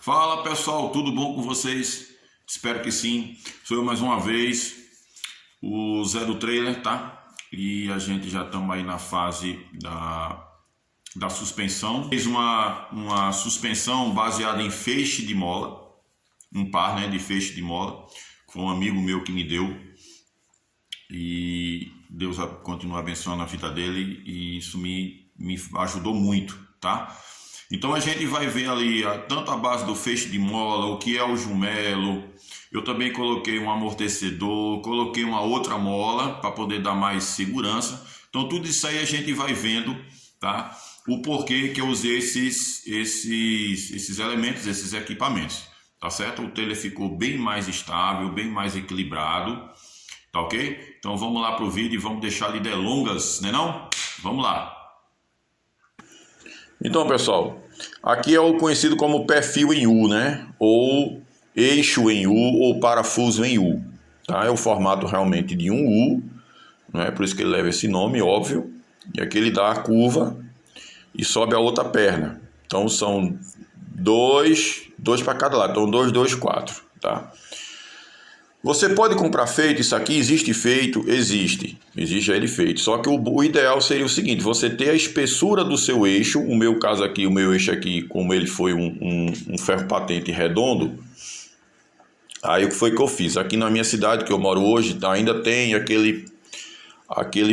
Fala pessoal, tudo bom com vocês? Espero que sim. Sou eu mais uma vez, o Zé do Trailer, tá? E a gente já estamos aí na fase da suspensão. Fiz uma suspensão baseada em feixe de mola, um par, né, de feixe de mola. Foi um amigo meu que me deu e Deus continua abençoando a vida dele e isso me ajudou muito, tá? Então a gente vai ver ali tanto a base do feixe de mola, o que é o jumelo. Eu também coloquei um amortecedor, coloquei uma outra mola para poder dar mais segurança. Então tudo isso aí a gente vai vendo, tá? O porquê que eu usei esses elementos, esses equipamentos, tá certo? O trailer ficou bem mais estável, bem mais equilibrado, tá ok? Então vamos lá pro vídeo e vamos deixar de delongas, né não? Vamos lá. Então, pessoal, aqui é o conhecido como perfil em U, né? Ou eixo em U ou parafuso em U, tá? É o formato realmente de um U, não é? Por isso que ele leva esse nome, óbvio. E aqui ele dá a curva e sobe a outra perna. Então são dois para cada lado. Então 2, 2, 4, tá? Você pode comprar feito isso aqui? Existe feito? Existe ele feito. Só que o ideal seria o seguinte: você ter a espessura do seu eixo. O meu caso aqui, o meu eixo aqui, como ele foi um ferro patente redondo, aí o que foi que eu fiz? Aqui na minha cidade que eu moro hoje, ainda tem aquele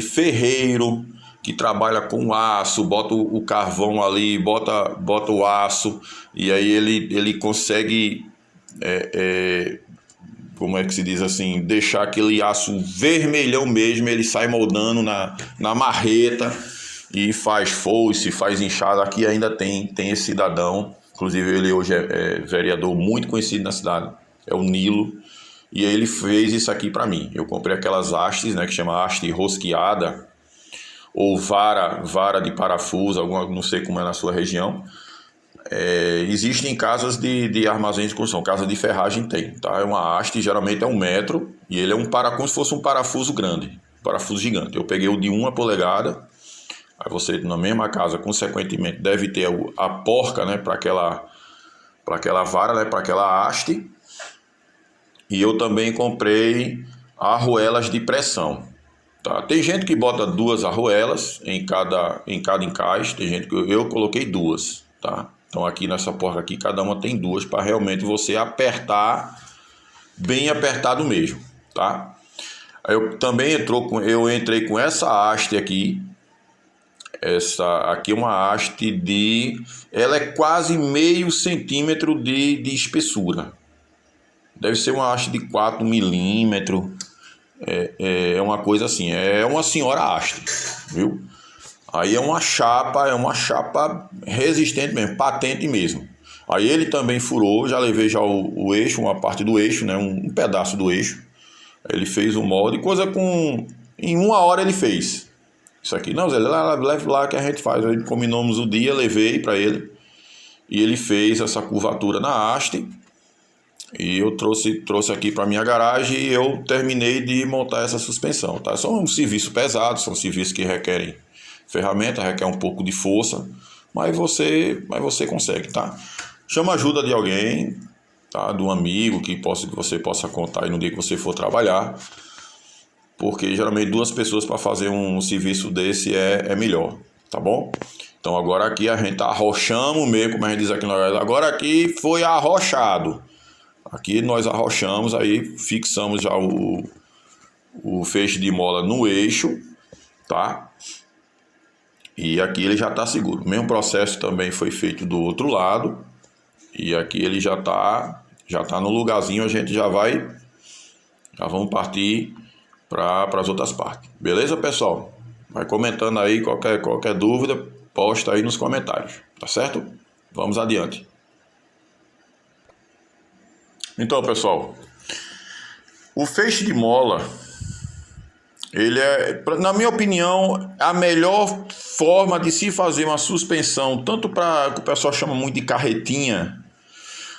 ferreiro que trabalha com aço, bota o carvão ali, bota o aço, e aí ele consegue... como é que se diz assim, deixar aquele aço vermelhão mesmo, ele sai moldando na marreta e faz foice, faz inchada. Aqui ainda tem esse cidadão, inclusive ele hoje é vereador muito conhecido na cidade, é o Nilo, e ele fez isso aqui para mim. Eu comprei aquelas hastes, né, que chama haste rosqueada, ou vara de parafuso, não sei como é na sua região. Existem casas de armazéns de construção, casa de ferragem tem, tá? É uma haste, geralmente é 1 metro, e ele é como se fosse um parafuso grande, um parafuso gigante. Eu peguei o de 1 polegada, aí você na mesma casa, consequentemente, deve ter a porca, né, para aquela vara, né, para aquela haste. E eu também comprei arruelas de pressão, tá? Tem gente que bota 2 arruelas em cada encaixe, tem gente que eu coloquei 2, tá? Então aqui nessa porta aqui, cada uma tem 2 para realmente você apertar, bem apertado mesmo, tá? Eu também entrei com essa haste aqui. Essa aqui é uma haste ela é quase meio centímetro de espessura. Deve ser uma haste de 4 milímetros. É uma coisa assim, é uma senhora haste, viu? Aí é uma chapa resistente mesmo, patente mesmo. Aí ele também furou, já levei já o eixo, uma parte do eixo, né, um pedaço do eixo. Ele fez o molde, em 1 hora ele fez. Isso aqui, não, Zé, leve lá que a gente faz. Aí combinamos o dia, levei para ele. E ele fez essa curvatura na haste. E eu trouxe aqui para minha garagem e eu terminei de montar essa suspensão, tá? São um serviço pesado, são serviços que requerem ferramenta, requer um pouco de força, mas você consegue, tá? Chama a ajuda de alguém, tá? De um amigo que você possa contar aí no dia que você for trabalhar, porque geralmente 2 pessoas para fazer um serviço desse é melhor, tá bom? Então agora aqui a gente arrochamos mesmo, como a gente diz aqui na hora, agora aqui foi arrochado. Aqui nós arrochamos, aí fixamos já o feixe de mola no eixo, tá? E aqui ele já está seguro. O mesmo processo também foi feito do outro lado. E aqui ele já tá no lugarzinho, a gente já vamos partir para as outras partes. Beleza, pessoal? Vai comentando aí, qualquer dúvida, posta aí nos comentários, tá certo? Vamos adiante. Então, pessoal, o feixe de mola, ele na minha opinião, a melhor forma de se fazer uma suspensão, tanto para que o pessoal chama muito de carretinha,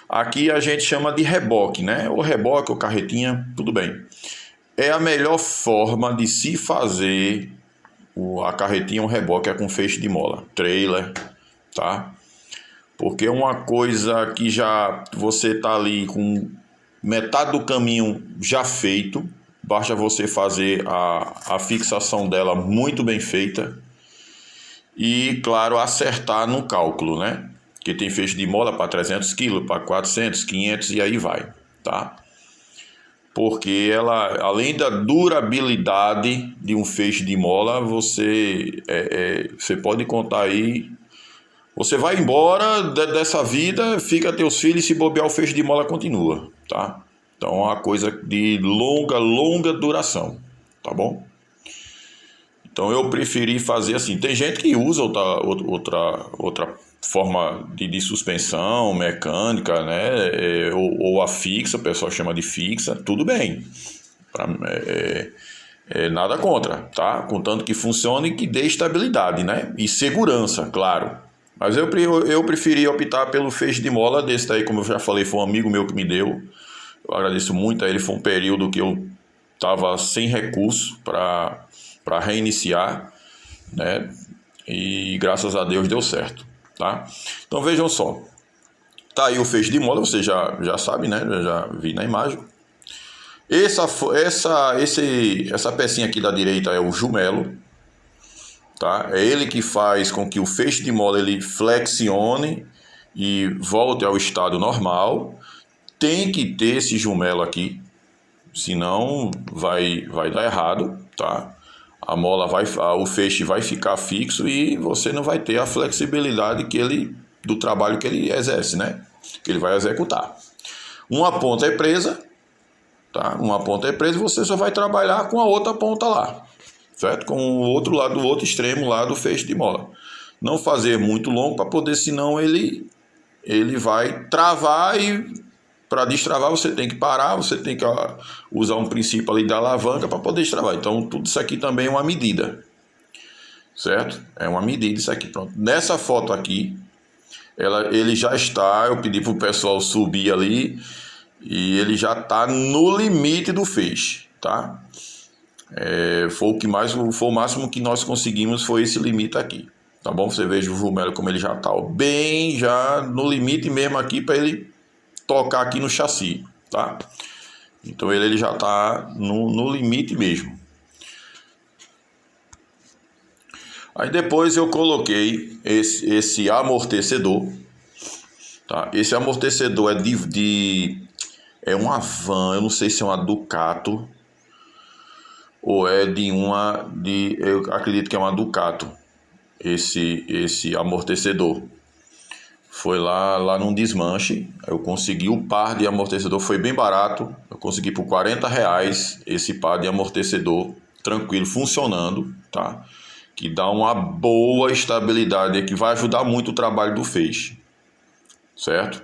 aqui a gente chama de reboque, né? Ou reboque ou carretinha, tudo bem. É a melhor forma de se fazer a carretinha ou reboque com feixe de mola, trailer, tá? porque é uma coisa que já você está ali com metade do caminho já feito, basta você fazer a fixação dela muito bem feita e, claro, acertar no cálculo, né? Que tem feixe de mola para 300 kg, para 400, 500 e aí vai, tá? Porque ela, além da durabilidade de um feixe de mola, você pode contar aí. Você vai embora dessa vida, fica teus filhos, se bobear o feixe de mola continua, tá? Então é uma coisa de longa duração, tá bom? Então eu preferi fazer assim. Tem gente que usa outra forma de suspensão mecânica, né? Ou a fixa, o pessoal chama de fixa, tudo bem. Nada contra, tá? Contanto que funcione e que dê estabilidade, né? E segurança, claro. Mas eu preferi optar pelo feixe de mola desse daí, como eu já falei, foi um amigo meu que me deu. Eu agradeço muito a ele, foi um período que eu estava sem recurso para reiniciar, né? E graças a Deus deu certo, tá? Então vejam só, tá aí o feixe de mola, você já sabe, né? Eu já vi na imagem. Essa pecinha aqui da direita é o jumelo, tá? É ele que faz com que o feixe de mola ele flexione e volte ao estado normal. Tem que ter esse jumelo aqui, senão vai dar errado, tá? O feixe vai ficar fixo e você não vai ter a flexibilidade do trabalho que ele exerce, né? Que ele vai executar. Uma ponta é presa, tá? Uma ponta é presa e você só vai trabalhar com a outra ponta lá, certo? Com o outro lado, do outro extremo lá do feixe de mola. Não fazer muito longo para poder, senão ele vai travar e para destravar você tem que parar, você tem que usar um princípio ali da alavanca para poder destravar. Então tudo isso aqui também é uma medida, certo? É uma medida isso aqui, pronto. Nessa foto aqui, ele já está, eu pedi para o pessoal subir ali e ele já está no limite do feixe, tá? Foi o máximo que nós conseguimos, foi esse limite aqui, tá bom? Você veja o jumelo como ele já está bem já no limite mesmo aqui para ele tocar aqui no chassi, tá? Então ele já está no limite mesmo. Aí depois eu coloquei esse amortecedor, tá? Esse amortecedor é uma Van, eu não sei se é uma Ducato ou é eu acredito que é uma Ducato, esse amortecedor. Foi lá num desmanche, eu consegui o par de amortecedor, foi bem barato, eu consegui por R$40 esse par de amortecedor, tranquilo, funcionando, tá? Que dá uma boa estabilidade, que vai ajudar muito o trabalho do feixe, certo?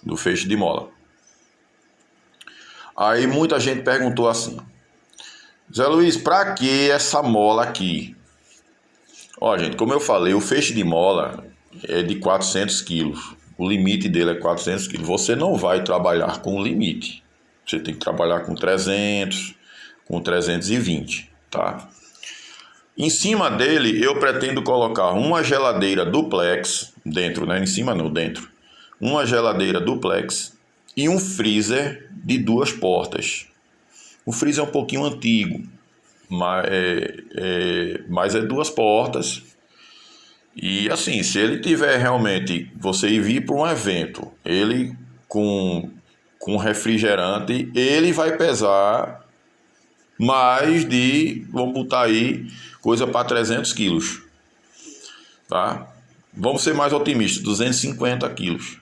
Do feixe de mola. Aí muita gente perguntou assim, Zé Luiz, pra que essa mola aqui? Ó, gente, como eu falei, o feixe de mola é de 400 quilos. O limite dele é 400 quilos. Você não vai trabalhar com o limite. Você tem que trabalhar com 300, com 320, tá? Em cima dele, eu pretendo colocar uma geladeira duplex, dentro, né? Em cima não, dentro. Uma geladeira duplex e um freezer de 2 portas. O freezer é um pouquinho antigo, mas é 2 portas. E assim, se ele tiver realmente, você ir vir para um evento, ele com refrigerante, ele vai pesar mais vamos botar aí, coisa para 300 quilos, tá? Vamos ser mais otimistas, 250 quilos,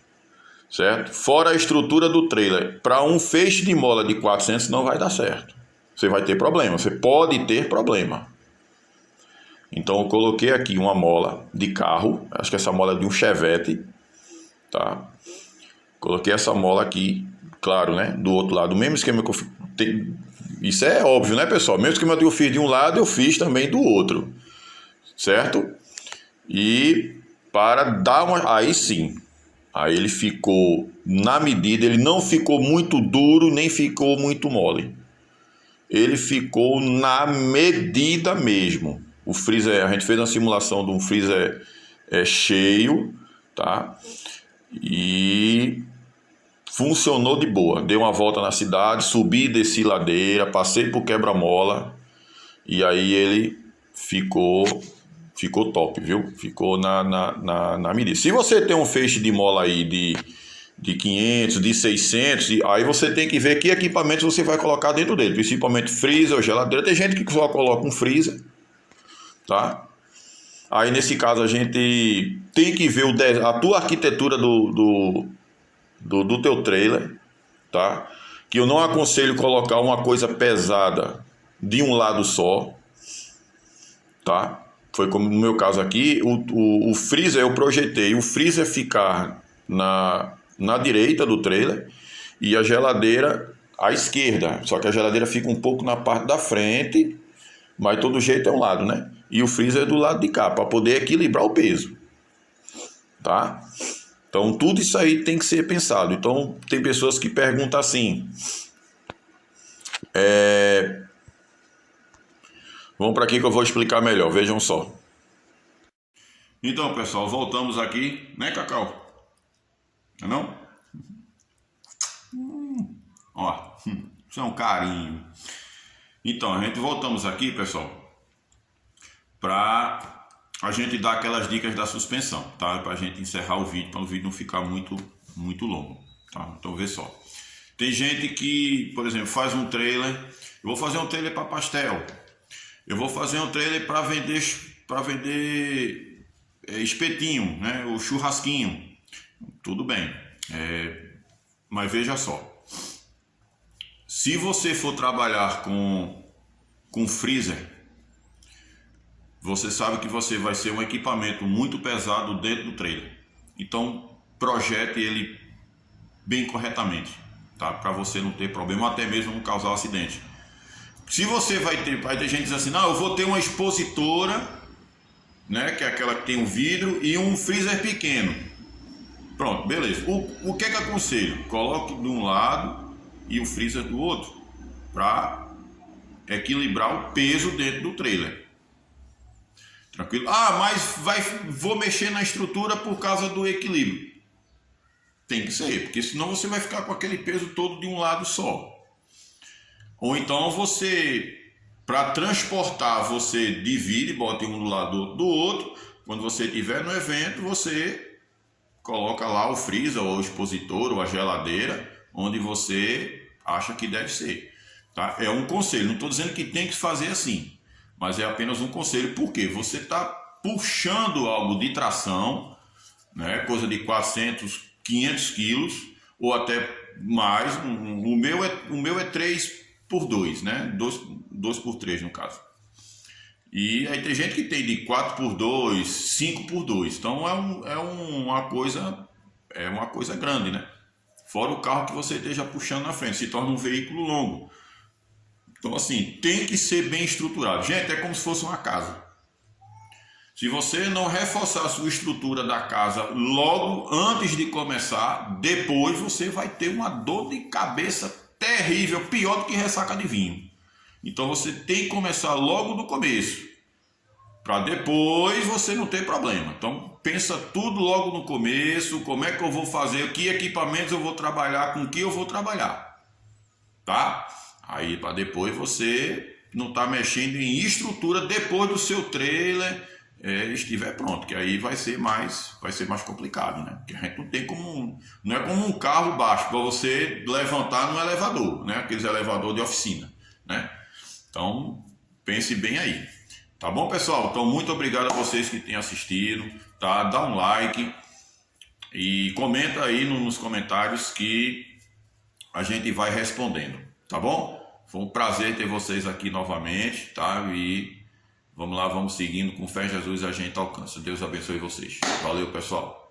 certo? Fora a estrutura do trailer, para um feixe de mola de 400 não vai dar certo. Você vai ter problema, você pode ter problema. Então eu coloquei aqui uma mola de carro, acho que essa mola é de um Chevette, tá? Coloquei essa mola aqui, claro, né? Do outro lado, o mesmo esquema que eu fiz. Isso é óbvio, né, pessoal? Mesmo esquema que eu fiz de um lado, eu fiz também do outro, certo? E para dar uma. Aí sim, aí ele ficou na medida, ele não ficou muito duro, nem ficou muito mole. Ele ficou na medida mesmo. O freezer, a gente fez uma simulação de um freezer cheio, tá? E funcionou de boa. Dei uma volta na cidade, subi e desci ladeira, passei por quebra-mola e aí ele ficou top, viu? Ficou na medida. Se você tem um feixe de mola aí de 500, de 600, aí você tem que ver que equipamentos você vai colocar dentro dele, principalmente freezer ou geladeira. Tem gente que só coloca um freezer, tá? Aí nesse caso a gente tem que ver a tua arquitetura do teu trailer, tá? Que eu não aconselho colocar uma coisa pesada de um lado só, tá? Foi como no meu caso aqui, o freezer eu projetei o freezer ficar na direita do trailer e a geladeira à esquerda, só que a geladeira fica um pouco na parte da frente, mas todo jeito é um lado, né? E o freezer é do lado de cá, para poder equilibrar o peso, tá? Então tudo isso aí tem que ser pensado. Então tem pessoas que perguntam assim, vamos para aqui que eu vou explicar melhor, vejam só. Então pessoal, voltamos aqui, né, Cacau? Não? Ó, isso é um carinho. Então, a gente voltamos aqui, pessoal, para a gente dar aquelas dicas da suspensão, tá? Para a gente encerrar o vídeo, para o vídeo não ficar muito longo, tá? Então, vê só. Tem gente que, por exemplo, faz um trailer. Eu vou fazer um trailer para pastel. Eu vou fazer um trailer para vender espetinho, né? O churrasquinho. Tudo bem. Mas veja só. Se você for trabalhar com freezer, você sabe que você vai ser um equipamento muito pesado dentro do trailer. Então, projete ele bem corretamente, tá? Para você não ter problema, até mesmo não causar um acidente. Se você vai ter gente que diz assim, não, eu vou ter uma expositora, né? Que é aquela que tem um vidro e um freezer pequeno. Pronto, beleza. O que é que eu aconselho? Coloque de um lado e o freezer do outro, para equilibrar o peso dentro do trailer. Tranquilo? Ah, mas vou mexer na estrutura por causa do equilíbrio. Tem que ser, porque senão você vai ficar com aquele peso todo de um lado só. Ou então você, para transportar, você divide, bota um do lado do outro. Quando você estiver no evento, você coloca lá o freezer, ou o expositor, ou a geladeira, onde você acha que deve ser, tá? É um conselho, não estou dizendo que tem que fazer assim, mas é apenas um conselho, porque você está puxando algo de tração, né? Coisa de 400, 500 quilos, ou até mais. O meu é 3x2, né? 2x3 no caso. E aí tem gente que tem de 4x2, 5x2, então é uma coisa grande, né? Fora o carro que você esteja puxando na frente, se torna um veículo longo. Então assim, tem que ser bem estruturado. Gente, é como se fosse uma casa. Se você não reforçar a sua estrutura da casa logo antes de começar, depois você vai ter uma dor de cabeça terrível, pior do que ressaca de vinho. Então você tem que começar logo no começo, para depois você não ter problema. Então pensa tudo logo no começo, como é que eu vou fazer, que equipamentos eu vou trabalhar, com que eu vou trabalhar, tá? Aí para depois você não tá mexendo em estrutura depois do seu trailer estiver pronto, que aí vai ser mais complicado, né? Porque a gente não tem não é como um carro baixo para você levantar no elevador, né? Aqueles elevador de oficina, né? Então pense bem aí. Tá bom, pessoal? Então, muito obrigado a vocês que têm assistido, tá? Dá um like e comenta aí nos comentários que a gente vai respondendo, tá bom? Foi um prazer ter vocês aqui novamente, tá? E vamos lá, vamos seguindo, com fé em Jesus a gente alcança. Deus abençoe vocês. Valeu, pessoal.